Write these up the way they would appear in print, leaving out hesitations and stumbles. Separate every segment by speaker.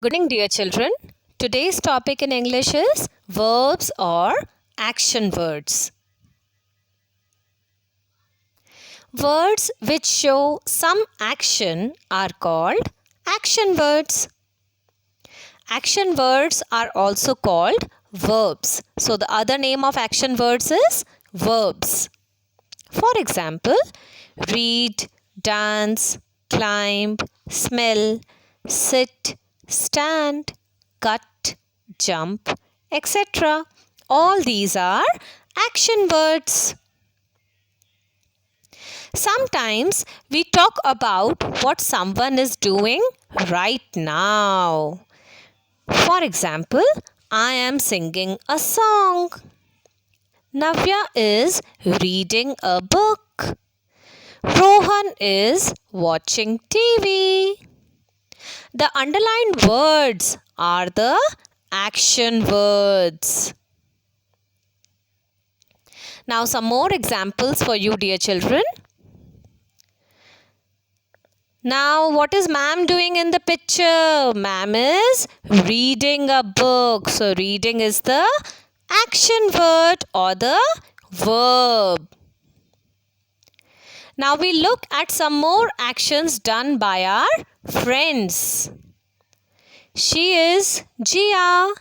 Speaker 1: Good evening, dear children. Today's topic in English is verbs or action words. Words which show some action are called action words. Action words are also called verbs. So, the other name of action words is verbs. For example, read, dance, climb, smell, sit, stand, cut, jump, etc. All these are action words. Sometimes we talk about what someone is doing right now. For example, I am singing a song. Navya is reading a book. Rohan is watching TV. The underlined words are the action words. Now, some more examples for you, dear children. Now, what is ma'am doing in the picture? Ma'am is reading a book. So, reading is the action word or the verb. Now, we look at some more actions done by our friends. She is Jia.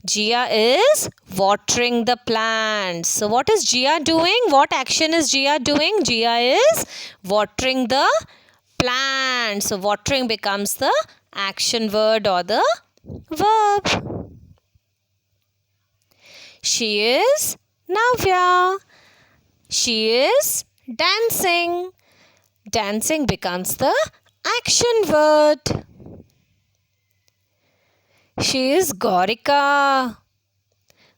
Speaker 1: Jia is watering the plants. So, what is Jia doing? What action is Jia doing? Jia is watering the plants. So, watering becomes the action word or the verb. She is Navya. She is dancing. Dancing becomes the action word. She is Gaurika.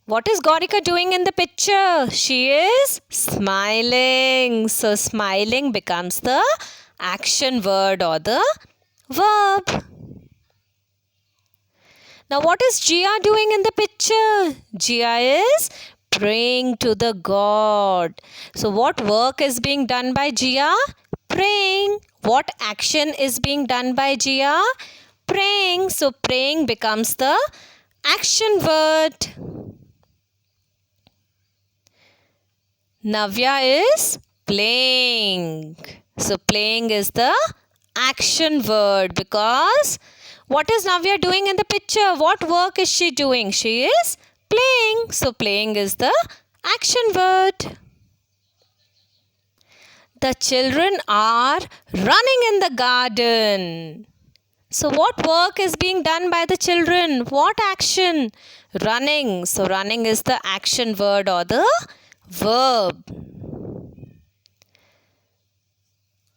Speaker 1: What is Gaurika doing in the picture? She is smiling. So, smiling becomes the action word or the verb. Now, what is Jia doing in the picture? Jia is praying to the God. So, what work is being done by Jia? Praying. What action is being done by Jia? Praying. So, praying becomes the action word. Navya is playing. So, playing is the action word because what is Navya doing in the picture? What work is she doing? She is playing. So, playing is the action word. The children are running in the garden. So, what work is being done by the children? What action? Running. So, running is the action word or the verb.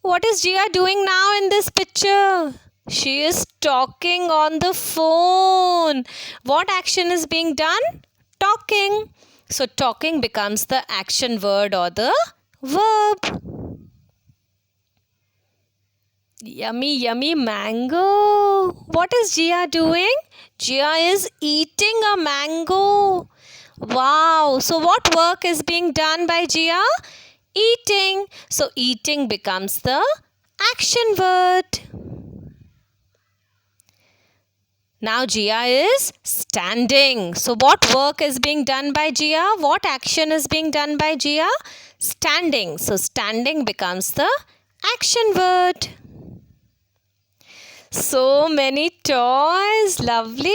Speaker 1: What is Jia doing now in this picture? She is talking on the phone. What action is being done? Talking. So, talking becomes the action word or the verb. Yummy, yummy mango. What is Jia doing? Jia is eating a mango. Wow. So, what work is being done by Jia? Eating. So, eating becomes the action word. Now, Jia is standing. So, what work is being done by Jia? What action is being done by Jia? Standing. So, standing becomes the action word. So many toys. Lovely.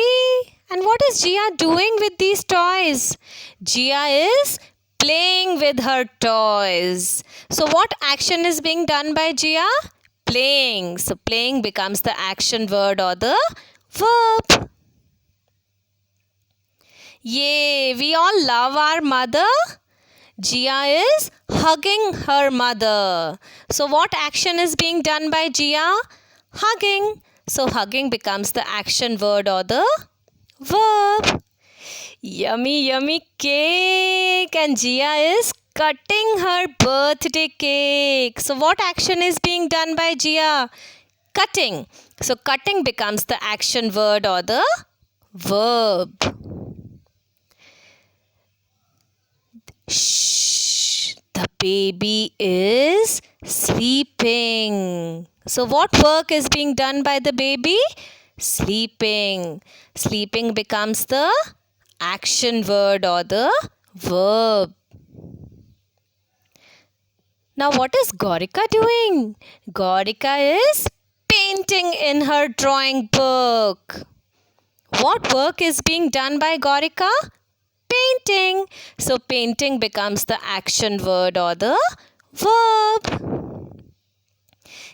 Speaker 1: And what is Jia doing with these toys? Jia is playing with her toys. So, what action is being done by Jia? Playing. So, playing becomes the action word or the verb. Yay, we all love our mother. Jia is hugging her mother. So, what action is being done by Jia? Hugging. So, hugging becomes the action word or the verb. Yummy, yummy cake. And Jia is cutting her birthday cake. So, what action is being done by Jia? Cutting. So, cutting becomes the action word or the verb. Shh, the baby is sleeping. So, what work is being done by the baby? Sleeping. Sleeping becomes the action word or the verb. Now, what is Gaurika doing? Gaurika is painting in her drawing book. What work is being done by Gaurika? Painting. So, painting becomes the action word or the verb.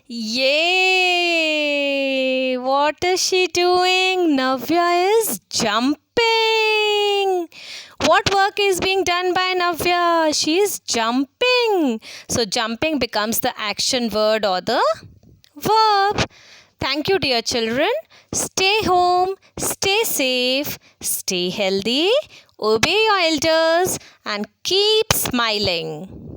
Speaker 1: Yay! What is she doing? Navya is jumping. What work is being done by Navya? She is jumping. So, jumping becomes the action word or the verb. Thank you, dear children. Stay home, stay safe, stay healthy, obey your elders, and keep smiling.